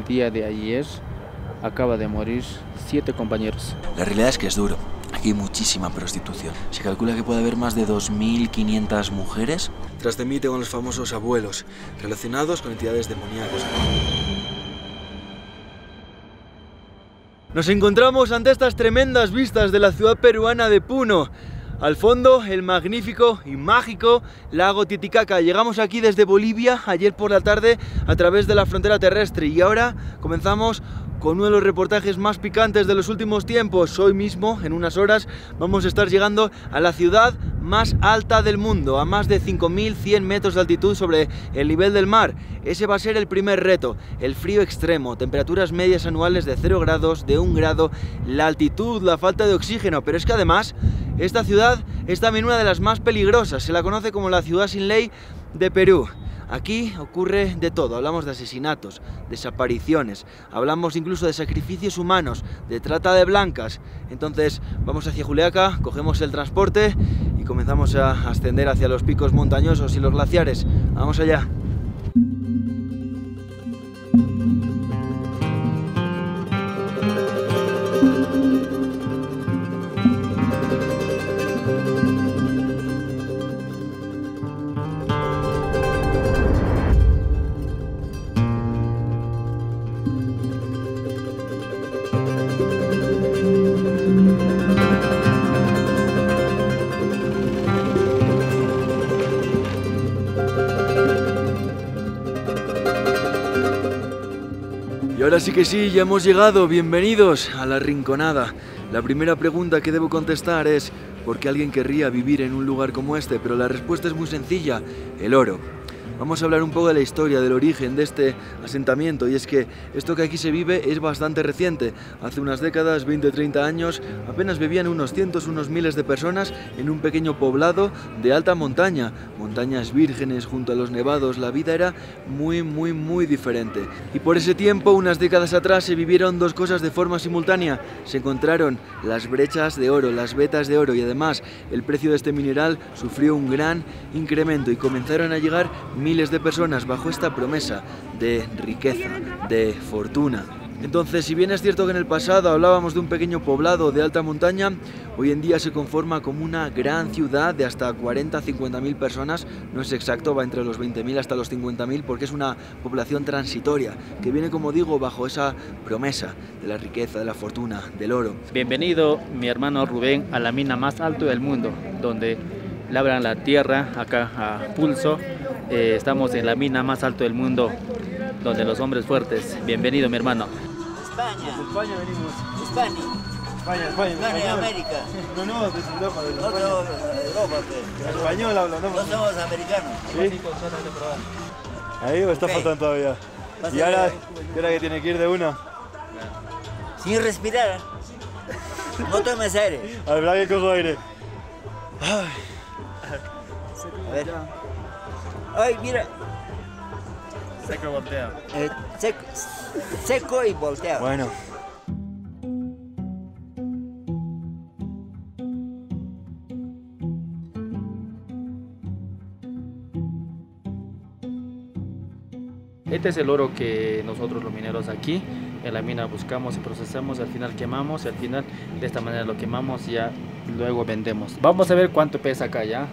el día de ayer acaba de morir 7 compañeros. La realidad es que es duro. Aquí hay muchísima prostitución. Se calcula que puede haber más de 2.500 mujeres. Tras de mí tengo los famosos abuelos, relacionados con entidades demoníacas. Nos encontramos ante estas tremendas vistas de la ciudad peruana de Puno. Al fondo, el magnífico y mágico lago Titicaca. Llegamos aquí desde Bolivia ayer por la tarde a través de la frontera terrestre y ahora comenzamos con uno de los reportajes más picantes de los últimos tiempos. Hoy mismo, en unas horas, vamos a estar llegando a la ciudad más alta del mundo, a más de 5.100 metros de altitud sobre el nivel del mar. Ese va a ser el primer reto, el frío extremo, temperaturas medias anuales de 0 grados, de 1 grado, la altitud, la falta de oxígeno, pero es que además esta ciudad es también una de las más peligrosas, se la conoce como la ciudad sin ley de Perú. Aquí ocurre de todo, hablamos de asesinatos, desapariciones, hablamos incluso de sacrificios humanos, de trata de blancas. Entonces vamos hacia Juliaca, cogemos el transporte y comenzamos a ascender hacia los picos montañosos y los glaciares. Vamos allá. Y ahora sí que sí, ya hemos llegado, bienvenidos a La Rinconada. La primera pregunta que debo contestar es ¿por qué alguien querría vivir en un lugar como este? Pero la respuesta es muy sencilla, el oro. Vamos a hablar un poco de la historia, del origen de este asentamiento, y es que esto que aquí se vive es bastante reciente. Hace unas décadas, 20-30 años, apenas vivían unos cientos, unos miles de personas en un pequeño poblado de alta montaña, montañas vírgenes junto a los nevados. La vida era muy diferente. Y por ese tiempo, unas décadas atrás, se vivieron dos cosas de forma simultánea. Se encontraron las brechas de oro, las vetas de oro, y además el precio de este mineral sufrió un gran incremento y comenzaron a llegar miles de personas bajo esta promesa de riqueza, de fortuna. Entonces, si bien es cierto que en el pasado hablábamos de un pequeño poblado de alta montaña, hoy en día se conforma como una gran ciudad de hasta 40-50.000 personas, no es exacto, va entre los 20.000 hasta los 50.000 porque es una población transitoria que viene, como digo, bajo esa promesa de la riqueza, de la fortuna, del oro. Bienvenido, mi hermano Rubén, a la mina más alta del mundo, donde labran la tierra acá a pulso. Estamos en la mina más alta del mundo, donde los hombres fuertes. Bienvenido, mi hermano. España. Desde España venimos. España. España. América. No, desde Europa. Nosotros, Europa. Español hablo, ¿no? No somos americanos. ¿Sí? Ahí o está faltando todavía. ¿Y ahora que tiene que ir de uno? Sin respirar. No tomes aire. Al verdad que cojo aire. A ver. Ay, mira. Seco voltea. Seco y volteado. Bueno. Este es el oro que nosotros los mineros aquí en la mina buscamos y procesamos, al final quemamos, y al final de esta manera lo quemamos y ya luego vendemos. Vamos a ver cuánto pesa acá ya,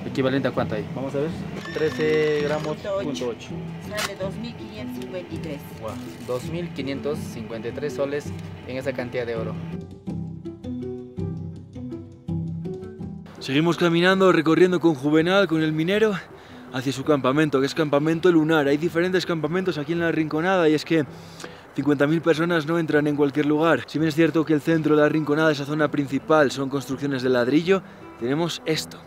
equivalente a cuánto hay. Vamos a ver, 13 gramos, punto 8. Sale 2.553. Wow, 2.553 soles en esa cantidad de oro. Seguimos caminando, recorriendo con Juvenal, con el minero, hacia su campamento, que es Campamento Lunar. Hay diferentes campamentos aquí en La Rinconada y es que 50.000 personas no entran en cualquier lugar. Si bien es cierto que el centro de La Rinconada, esa zona principal, son construcciones de ladrillo, tenemos esto.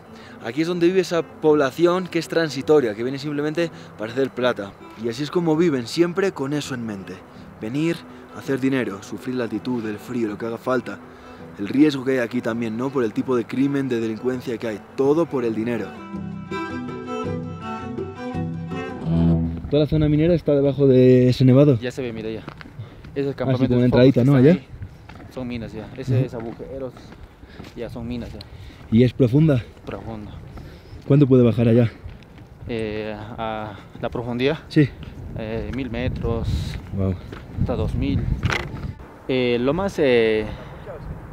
Aquí es donde vive esa población que es transitoria, que viene simplemente para hacer plata. Y así es como viven, siempre con eso en mente. Venir, hacer dinero, sufrir la altitud, el frío, lo que haga falta. El riesgo que hay aquí también, ¿no? Por el tipo de crimen, de delincuencia que hay. Todo por el dinero. Toda la zona minera está debajo de ese nevado. Ya se ve, mira ya. Ese es el campamento. Así como una entradita, ¿no? Allá. Son minas ya. Ese es agujeros. Ya son minas ya. ¿Y es profunda? Profundo. ¿Cuánto puede bajar allá? A la profundidad. Sí. 1000 metros, Wow. hasta 2000. Lo más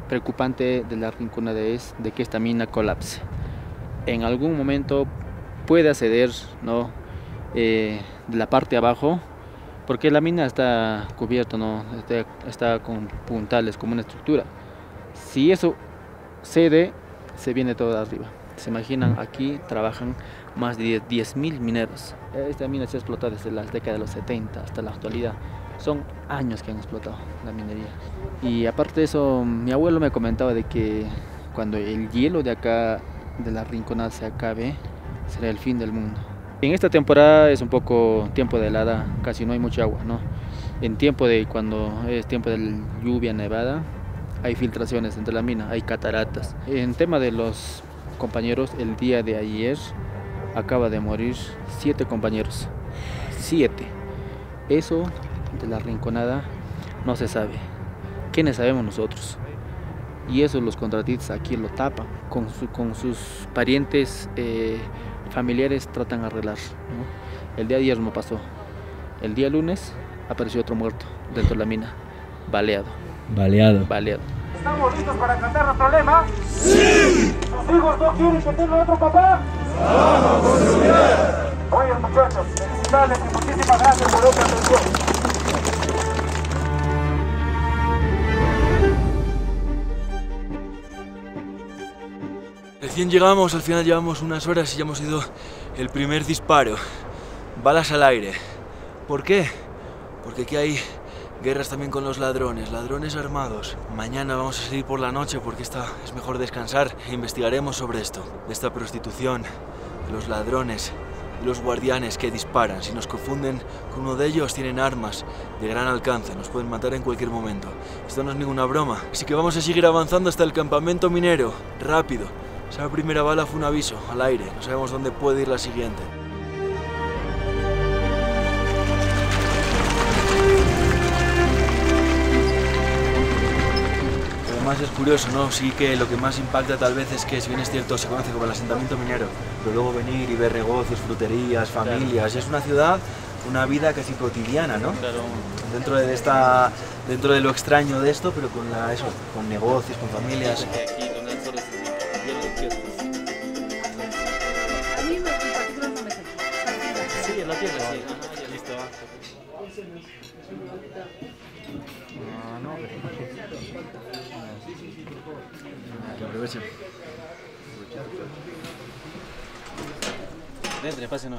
preocupante de la Rinconada es de que esta mina colapse. En algún momento puede acceder, ¿no? De la parte abajo, porque la mina está cubierta, ¿no? Está con puntales, como una estructura. Si eso cede, se viene todo de arriba. Se imaginan, aquí trabajan más de 10.000 mineros. Esta mina se ha explotado desde las décadas de los 70 hasta la actualidad. Son años que han explotado la minería. Y aparte de eso, mi abuelo me comentaba de que cuando el hielo de acá, de la Rinconada, se acabe, será el fin del mundo. En esta temporada es un poco tiempo de helada, casi no hay mucha agua, ¿no? Cuando es tiempo de lluvia, nevada, hay filtraciones entre la mina, hay cataratas. En tema de los compañeros, el día de ayer acaba de morir 7 compañeros. 7. Eso de la Rinconada no se sabe. ¿Quiénes sabemos nosotros? Y eso los contratistas aquí lo tapan. Con sus parientes, familiares tratan de arreglar, ¿no? El día de ayer no pasó. El día lunes apareció otro muerto dentro de la mina, baleado. Baleado. ¿Estamos listos para cantar nuestro lema? ¡Sí! ¿Sus hijos no quieren que tengan otro papá? ¡Vamos a estudiar! Oye, muchachos, felicidades y muchísimas gracias por vuestra atención. Recién llegamos, al final llevamos unas horas y ya hemos ido el primer disparo. Balas al aire. ¿Por qué? Porque aquí hay guerras también con los ladrones armados. Mañana vamos a salir por la noche porque es mejor descansar e investigaremos sobre esto, de esta prostitución, de los ladrones, de los guardianes que disparan. Si nos confunden con uno de ellos, tienen armas de gran alcance, nos pueden matar en cualquier momento. Esto no es ninguna broma, así que vamos a seguir avanzando hasta el campamento minero, rápido. Esa primera bala fue un aviso, al aire, no sabemos dónde puede ir la siguiente. Además es curioso, ¿no? Sí que lo que más impacta tal vez es que, si bien es cierto, se conoce como el asentamiento minero, pero luego venir y ver negocios, fruterías, familias, y es una ciudad, una vida casi cotidiana, ¿no? Claro. Dentro de lo extraño de esto, pero con negocios, con familias. Aquí donde el sol es hielo de tierra. A mí en particular no me salió. Sí, en la tierra, sí. Ajá, ya listo. Que aprovechen. Dentro, pase no.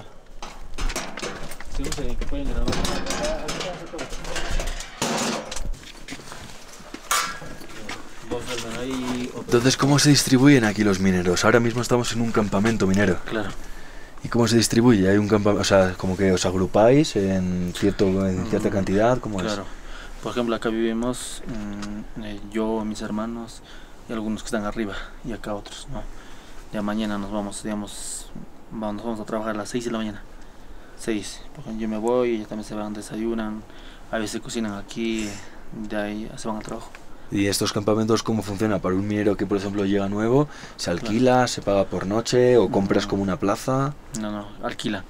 Si no se que pueden grabar. Entonces, ¿cómo se distribuyen aquí los mineros? Ahora mismo estamos en un campamento minero. Claro. ¿Y cómo se distribuye? ¿Hay un campamento, o sea, como que os agrupáis en cierta cantidad? ¿Cómo claro. Es? Por ejemplo, acá vivimos yo, mis hermanos y algunos que están arriba y acá otros, ¿no? Ya mañana nos vamos, digamos, vamos a trabajar a las 6 de la mañana. 6, porque yo me voy, ellos también se van, desayunan, a veces cocinan aquí, de ahí se van al trabajo. ¿Y estos campamentos cómo funciona? Para un minero que, por ejemplo, llega nuevo, ¿se alquila, claro, se paga por noche o compras como una plaza? No, alquila.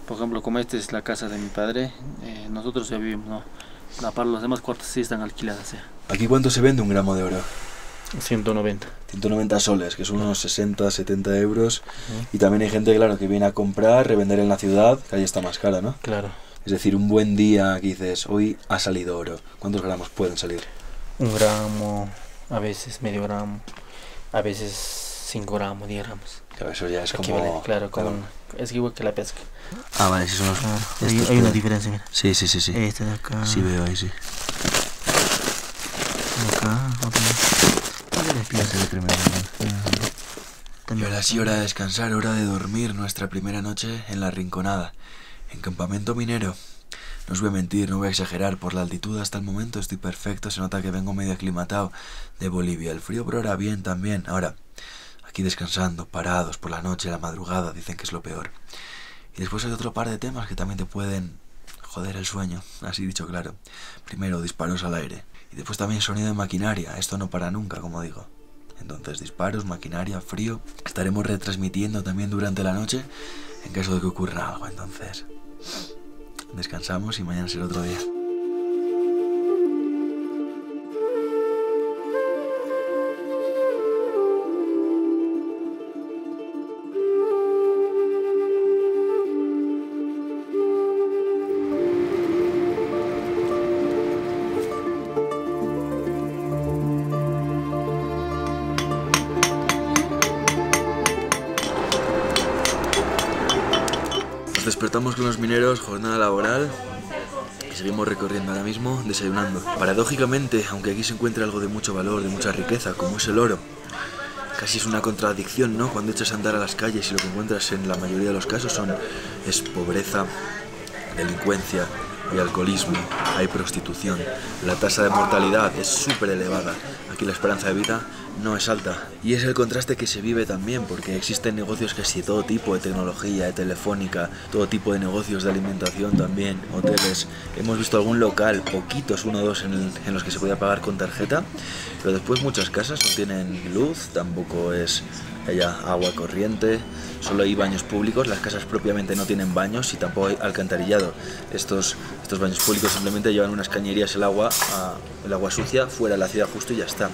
Por ejemplo, como esta es la casa de mi padre, nosotros ya vivimos, ¿no? Los demás cuartos sí están alquiladas ya. ¿Aquí cuánto se vende un gramo de oro? 190. 190 soles, que son unos 60, 70 euros. Y también hay gente, claro, que viene a comprar, revender en la ciudad, que ahí está más cara, ¿no? Claro. Es decir, un buen día que dices, hoy ha salido oro. ¿Cuántos gramos pueden salir? 1 gramo, a veces medio gramo, a veces 5 gramos, 10 gramos. Claro, eso ya es aquí como... Vale, claro, es igual que la pesca. Ah, vale, sí son los... hay una diferencia, mira. Sí. Este de acá. Sí veo ahí, sí. Acá, otro. Y ahora sí, hora de descansar, hora de dormir. Nuestra primera noche en la Rinconada, en campamento minero. No os voy a mentir, no voy a exagerar, por la altitud hasta el momento estoy perfecto, se nota que vengo medio aclimatado de Bolivia. El frío, pero ahora bien también. Ahora, aquí descansando, parados por la noche, la madrugada, dicen que es lo peor. Y después hay otro par de temas que también te pueden joder el sueño, así dicho claro. Primero, disparos al aire. Y después también sonido de maquinaria, esto no para nunca, como digo. Entonces, disparos, maquinaria, frío. Estaremos retransmitiendo también durante la noche en caso de que ocurra algo, entonces... descansamos y mañana será otro día. Nos despertamos con los mineros, jornada laboral, y seguimos recorriendo ahora mismo, desayunando. Paradójicamente, aunque aquí se encuentra algo de mucho valor, de mucha riqueza, como es el oro, casi es una contradicción, ¿no? Cuando echas a andar a las calles y lo que encuentras en la mayoría de los casos es pobreza, delincuencia y alcoholismo, hay prostitución. La tasa de mortalidad es súper elevada. Aquí la esperanza de vida no es alta. Y es el contraste que se vive también, porque existen negocios casi de todo tipo, de tecnología, de telefónica, todo tipo de negocios de alimentación también, hoteles. Hemos visto algún local, poquitos, uno o dos en los que se podía pagar con tarjeta, pero después muchas casas no tienen luz, tampoco haya agua corriente, solo hay baños públicos, las casas propiamente no tienen baños y tampoco hay alcantarillado. Estos baños públicos simplemente llevan unas cañerías el agua sucia fuera de la ciudad justo y ya está.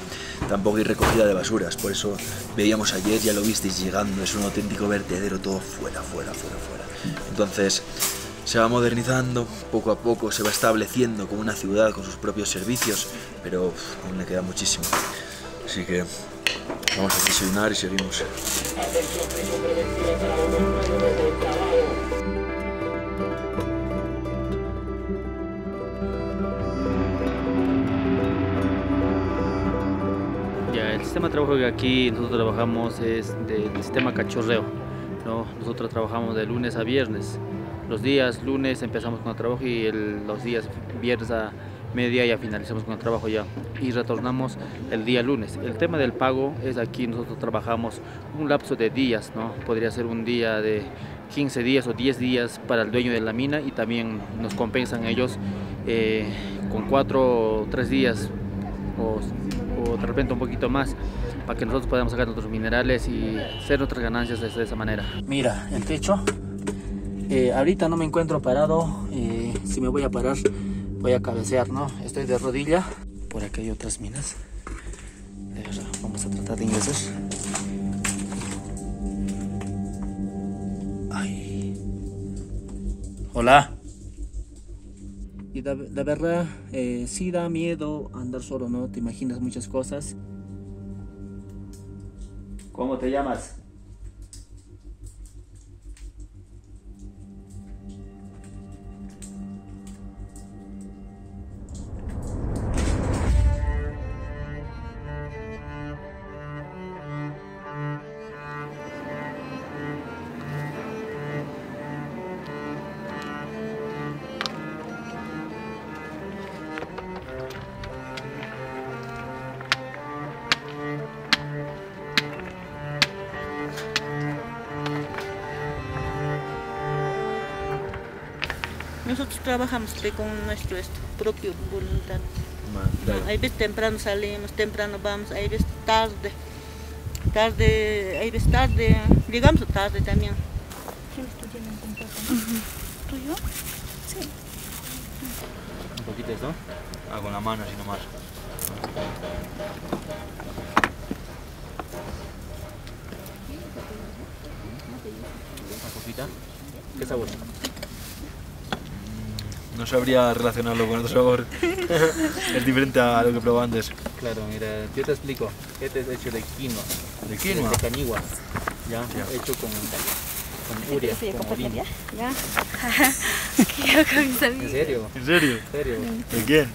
Tampoco hay recogida de basuras, por eso veíamos ayer, ya lo visteis llegando, es un auténtico vertedero, todo fuera. Entonces se va modernizando, poco a poco se va estableciendo como una ciudad con sus propios servicios, pero aún le queda muchísimo. Así que vamos a desayunar y seguimos. El sistema de trabajo que aquí nosotros trabajamos es del sistema cachorreo, ¿no? Nosotros trabajamos de lunes a viernes. Los días lunes empezamos con el trabajo y los días viernes a mediodía ya finalizamos con el trabajo ya y retornamos el día lunes. El tema del pago es aquí nosotros trabajamos un lapso de días, ¿no? Podría ser un día de 15 días o 10 días para el dueño de la mina y también nos compensan ellos con 4 o 3 días o de repente un poquito más para que nosotros podamos sacar nuestros minerales y hacer nuestras ganancias de esa manera. Mira el techo, ahorita no me encuentro parado, si me voy a parar voy a cabecear, ¿no? Estoy de rodilla. Por acá hay otras minas. Vamos a tratar de ingresar. Ay. Hola. Y la verdad, sí da miedo andar solo, ¿no? Te imaginas muchas cosas. ¿Cómo te llamas? Nosotros trabajamos con nuestro propio voluntad. Claro. Hay veces temprano salimos, temprano vamos, hay veces tarde, hay veces tarde, llegamos tarde también. ¿Quién estudia en el contrato? ¿Tú yo? Sí. Un poquito esto. Con la mano así nomás. Una cosita. ¿Qué sabor? No sabría relacionarlo con otro sabor. Es diferente a lo que probé antes. Claro, mira, yo te explico. Este es hecho de quinoa. ¿De quinoa? De canigua. Ya, hecho con urea, con orina. Ya. ¿En ¿En serio? serio? ¿En serio? ¿De quién?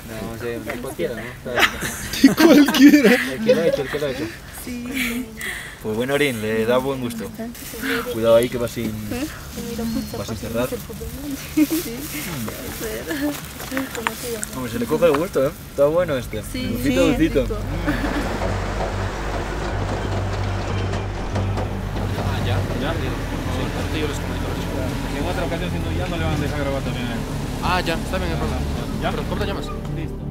No sé, de cualquiera, ¿no? ¿De cualquiera? El que lo ha hecho. Sí. Pues buen orín, le da buen gusto. Cuidado ahí que va sin cerrar. Hombre, se le coge el gusto, ¿eh? Está bueno este. Sí, Dulcito, dulcito. Ya. Sí, yo les comento. En otra ocasión, si ya no le van a dejar grabar también. Ya, está bien, ¿Ya? Pero ¿cómo te llamas? Listo.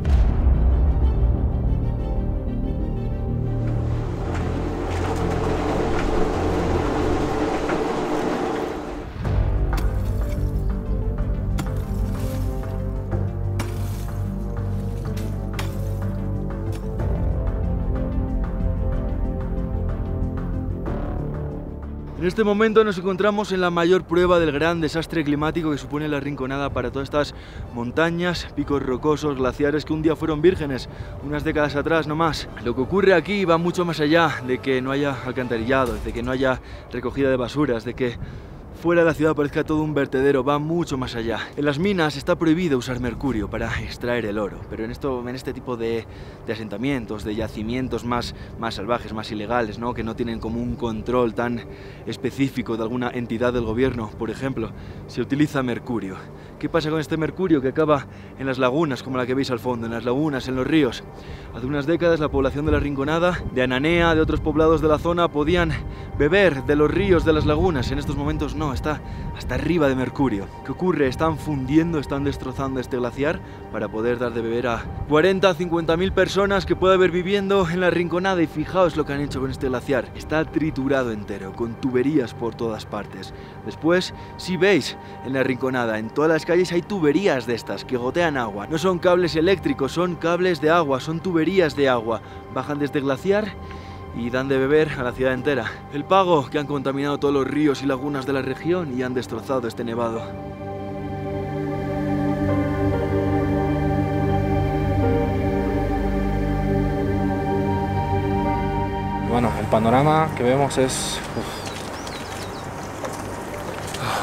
En este momento nos encontramos en la mayor prueba del gran desastre climático que supone la Rinconada para todas estas montañas, picos rocosos, glaciares que un día fueron vírgenes, unas décadas atrás no más. Lo que ocurre aquí va mucho más allá de que no haya alcantarillado, de que no haya recogida de basuras, de que fuera de la ciudad parezca todo un vertedero, va mucho más allá. En las minas está prohibido usar mercurio para extraer el oro, pero en este tipo de asentamientos, de yacimientos más salvajes, más ilegales, ¿no? Que no tienen como un control tan específico de alguna entidad del gobierno, por ejemplo, se utiliza mercurio. ¿Qué pasa con este mercurio que acaba en las lagunas, como la que veis al fondo, en las lagunas, en los ríos? Hace unas décadas la población de la Rinconada, de Ananea, de otros poblados de la zona, podían beber de los ríos, de las lagunas. En estos momentos no, está hasta arriba de mercurio. ¿Qué ocurre? Están fundiendo, están destrozando este glaciar para poder dar de beber a 40 o 50.000 personas que puede haber viviendo en la Rinconada. Y fijaos lo que han hecho con este glaciar. Está triturado entero, con tuberías por todas partes. Después, si veis en la Rinconada, en todas las calles hay tuberías de estas que gotean agua. No son cables eléctricos, son cables de agua, son tuberías de agua. Bajan desde el glaciar y dan de beber a la ciudad entera. El pago que han contaminado todos los ríos y lagunas de la región y han destrozado este nevado. Bueno, el panorama que vemos es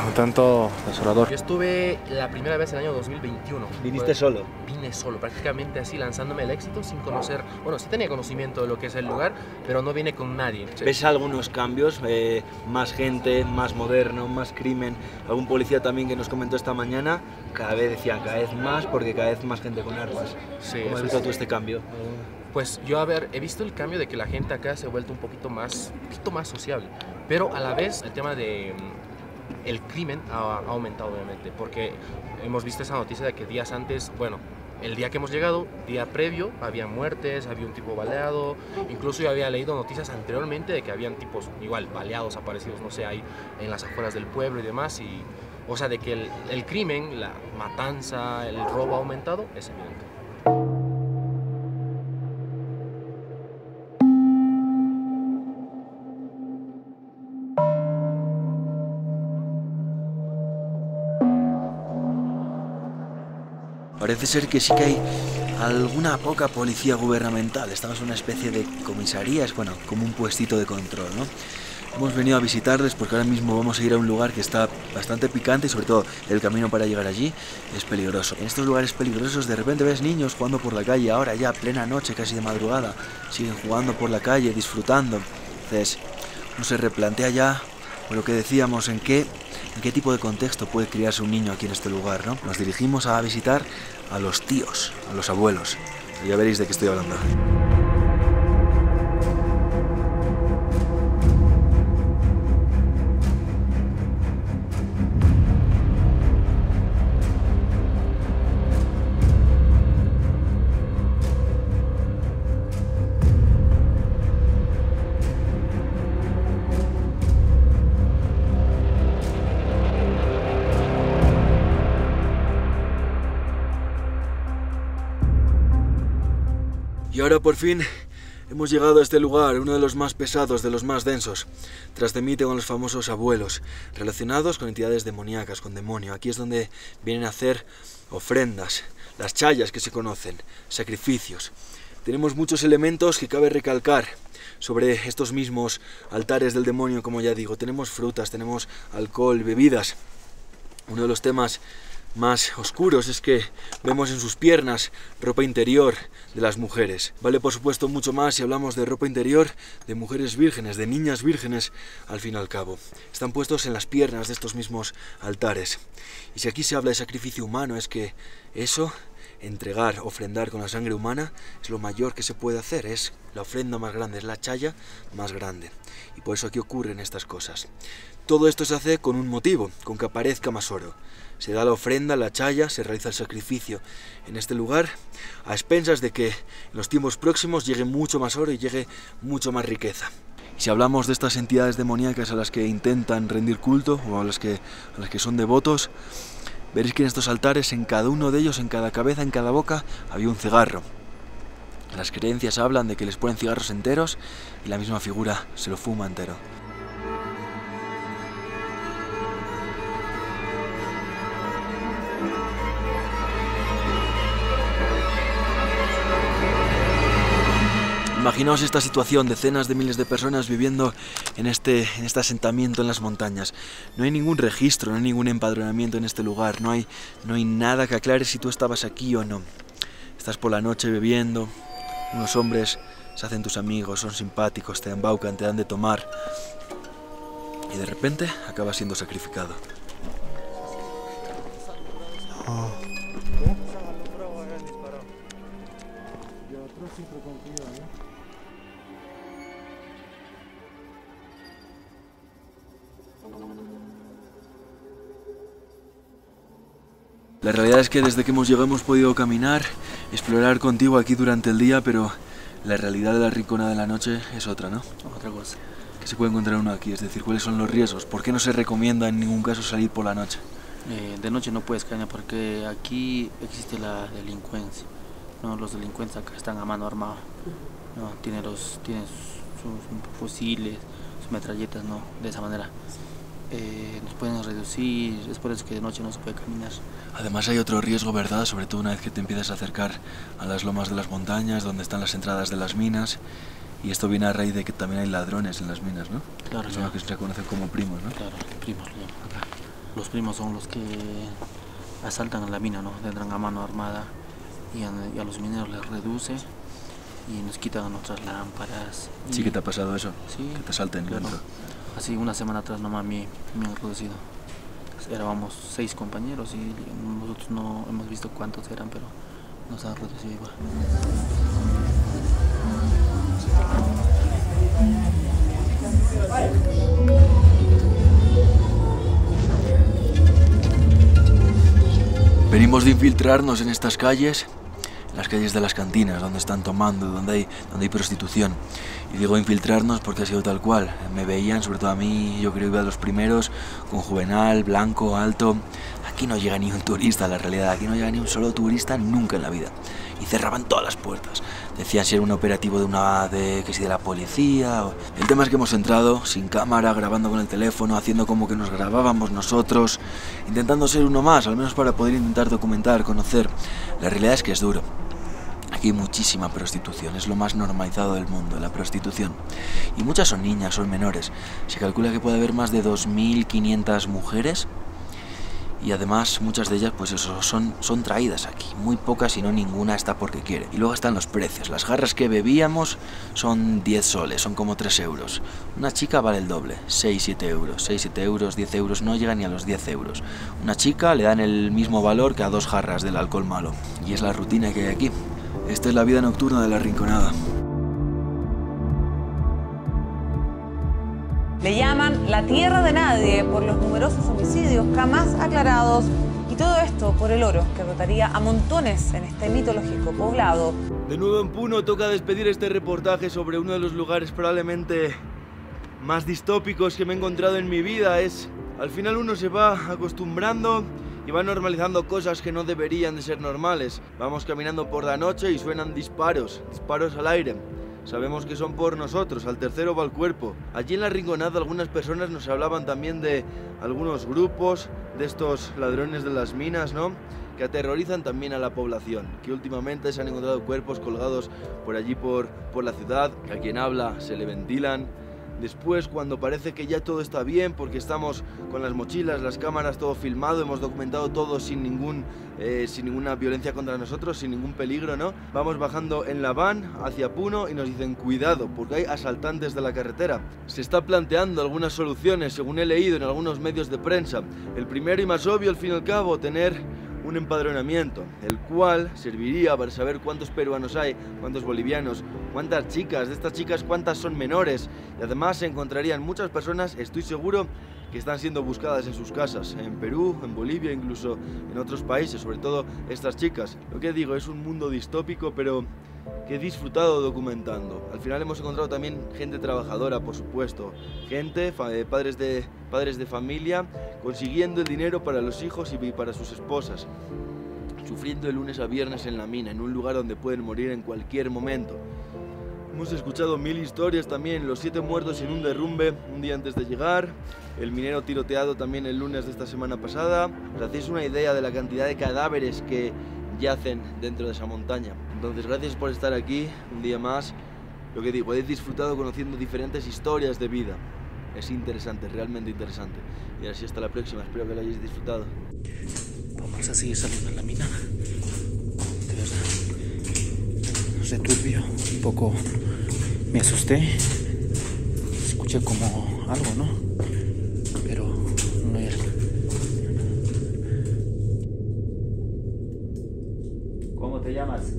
un tanto desolador. Yo estuve la primera vez en el año 2021. ¿Viniste solo? Vine solo, prácticamente así lanzándome el éxito sin conocer, bueno, sí tenía conocimiento de lo que es el lugar, pero no vine con nadie. ¿Ves algunos cambios? Más gente, más moderno, más crimen. Algún policía también que nos comentó esta mañana, cada vez decía cada vez más porque cada vez más gente con armas. Sí, ¿cómo has visto tú este cambio? Pues yo, he visto el cambio de que la gente acá se ha vuelto un poquito más sociable, pero a la vez el tema de el crimen ha aumentado obviamente, porque hemos visto esa noticia de que días antes, bueno, el día que hemos llegado, día previo, había muertes, había un tipo baleado, incluso yo había leído noticias anteriormente de que habían tipos igual baleados, aparecidos, no sé, ahí en las afueras del pueblo y demás, y, o sea, de que el crimen, la matanza, el robo ha aumentado, es evidente. Parece ser que sí que hay alguna poca policía gubernamental. Estamos en una especie de comisarías, bueno, como un puestito de control, ¿no? Hemos venido a visitarles porque ahora mismo vamos a ir a un lugar que está bastante picante y sobre todo el camino para llegar allí es peligroso. En estos lugares peligrosos de repente ves niños jugando por la calle, ahora ya plena noche, casi de madrugada, siguen jugando por la calle, disfrutando. Entonces uno se replantea ya lo que decíamos, en qué tipo de contexto puede criarse un niño aquí en este lugar, ¿no? Nos dirigimos a visitar a los tíos, a los abuelos. Ya veréis de qué estoy hablando. Y ahora por fin hemos llegado a este lugar, uno de los más pesados, de los más densos. Tras de mí tengo los famosos abuelos, relacionados con entidades demoníacas, con demonio. Aquí es donde vienen a hacer ofrendas, las chayas que se conocen, sacrificios. Tenemos muchos elementos que cabe recalcar sobre estos mismos altares del demonio, como ya digo. Tenemos frutas, tenemos alcohol, bebidas. Uno de los temas más oscuros es que vemos en sus piernas ropa interior de las mujeres. Vale, por supuesto, mucho más si hablamos de ropa interior de mujeres vírgenes, de niñas vírgenes, al fin y al cabo. Están puestos en las piernas de estos mismos altares. Y si aquí se habla de sacrificio humano, es que eso, entregar, ofrendar con la sangre humana, es lo mayor que se puede hacer, es la ofrenda más grande, es la chaya más grande. Y por eso aquí ocurren estas cosas. Todo esto se hace con un motivo, con que aparezca más oro. Se da la ofrenda, la chaya, se realiza el sacrificio en este lugar, a expensas de que en los tiempos próximos llegue mucho más oro y llegue mucho más riqueza. Y si hablamos de estas entidades demoníacas a las que intentan rendir culto, o a las que son devotos, veréis que en estos altares, en cada uno de ellos, en cada cabeza, en cada boca, había un cigarro. Las creencias hablan de que les ponen cigarros enteros y la misma figura se lo fuma entero. imaginaos esta situación, decenas de miles de personas viviendo en este asentamiento en las montañas. No hay ningún registro, no hay ningún empadronamiento en este lugar, no hay nada que aclare si tú estabas aquí o no. Estás por la noche bebiendo, unos hombres se hacen tus amigos, son simpáticos, te embaucan, te dan de tomar y de repente acabas siendo sacrificado. La realidad es que desde que hemos llegado hemos podido caminar, explorar contigo aquí durante el día, pero la realidad de la Rinconada de la noche es otra, ¿no? Otra cosa. ¿Qué se puede encontrar uno aquí? Es decir, ¿cuáles son los riesgos? ¿Por qué no se recomienda en ningún caso salir por la noche? De noche no puedes caminar porque aquí existe la delincuencia, ¿no? Los delincuentes acá están a mano armada, ¿no? Tienen sus fusiles, sus metralletas, ¿no? De esa manera nos pueden reducir, es por eso que de noche no se puede caminar. Además hay otro riesgo, ¿verdad? Sobre todo una vez que te empiezas a acercar a las lomas de las montañas, donde están las entradas de las minas, y esto viene a raíz de que también hay ladrones en las minas, ¿no? Claro, son los que se conocen como primos, ¿no? Claro, primos. Los primos son los que asaltan a la mina, ¿no? Entran a mano armada y a los mineros les reduce y nos quitan nuestras lámparas. ¿Sí que te ha pasado eso? Sí. Que te asalten, claro. Dentro. Así una semana atrás nomás me han reducido. Éramos 6 compañeros y nosotros no hemos visto cuántos eran, pero nos han reducido igual. Venimos de infiltrarnos en estas calles, las calles de las cantinas, donde están tomando, donde hay prostitución. Y digo infiltrarnos porque ha sido tal cual. Me veían, sobre todo a mí, yo creo que iba de los primeros, con juvenal, blanco, alto. Aquí no llega ni un turista, la realidad, aquí no llega ni un solo turista nunca en la vida. Y cerraban todas las puertas. Decían si era un operativo que si de la policía. El tema es que hemos entrado sin cámara, grabando con el teléfono, haciendo como que nos grabábamos nosotros, intentando ser uno más, al menos para poder intentar documentar, conocer. La realidad es que es duro. Aquí hay muchísima prostitución, es lo más normalizado del mundo, la prostitución. Y muchas son niñas, son menores. Se calcula que puede haber más de 2.500 mujeres. Y además muchas de ellas pues eso, son traídas aquí, muy pocas si no ninguna está porque quiere. Y luego están los precios, las jarras que bebíamos son 10 soles, son como 3 euros. Una chica vale el doble, 6-7 euros, 6-7 euros, 10 euros, no llegan ni a los 10 euros. Una chica le dan el mismo valor que a 2 jarras del alcohol malo. Y es la rutina que hay aquí. Esta es la vida nocturna de la Rinconada. Le llaman la tierra de nadie por los numerosos homicidios jamás aclarados y todo esto por el oro que brotaría a montones en este mitológico poblado. De nuevo en Puno toca despedir este reportaje sobre uno de los lugares probablemente más distópicos que me he encontrado en mi vida. Al final uno se va acostumbrando y va normalizando cosas que no deberían de ser normales. Vamos caminando por la noche y suenan disparos al aire. Sabemos que son por nosotros, al tercero va el cuerpo. Allí en la Rinconada algunas personas nos hablaban también de algunos grupos, de estos ladrones de las minas, ¿no?, que aterrorizan también a la población, que últimamente se han encontrado cuerpos colgados por allí por la ciudad, que a quien habla se le ventilan. Después, cuando parece que ya todo está bien, porque estamos con las mochilas, las cámaras, todo filmado, hemos documentado todo sin ninguna violencia contra nosotros, sin ningún peligro, ¿no? Vamos bajando en la van hacia Puno y nos dicen cuidado, porque hay asaltantes de la carretera. Se está planteando algunas soluciones, según he leído en algunos medios de prensa. El primero y más obvio, al fin y al cabo, tener un empadronamiento, el cual serviría para saber cuántos peruanos hay, cuántos bolivianos, cuántas chicas, de estas chicas cuántas son menores, y además se encontrarían muchas personas, estoy seguro, que están siendo buscadas en sus casas, en Perú, en Bolivia, incluso en otros países, sobre todo estas chicas. Lo que digo, es un mundo distópico, pero que he disfrutado documentando. Al final hemos encontrado también gente trabajadora, por supuesto, gente, padres de familia, consiguiendo el dinero para los hijos y para sus esposas, sufriendo de lunes a viernes en la mina, en un lugar donde pueden morir en cualquier momento. Hemos escuchado 1000 historias también, los 7 muertos en un derrumbe un día antes de llegar, el minero tiroteado también el lunes de esta semana pasada. Os hacéis una idea de la cantidad de cadáveres que yacen dentro de esa montaña. Entonces, gracias por estar aquí un día más. Lo que digo, he disfrutado conociendo diferentes historias de vida. Es interesante, realmente interesante. Y así hasta la próxima, espero que lo hayáis disfrutado. Vamos a seguir saliendo a la mina. De verdad, returbio, un poco me asusté. Escuché como algo, ¿no? Pero no era. ¿Cómo te llamas?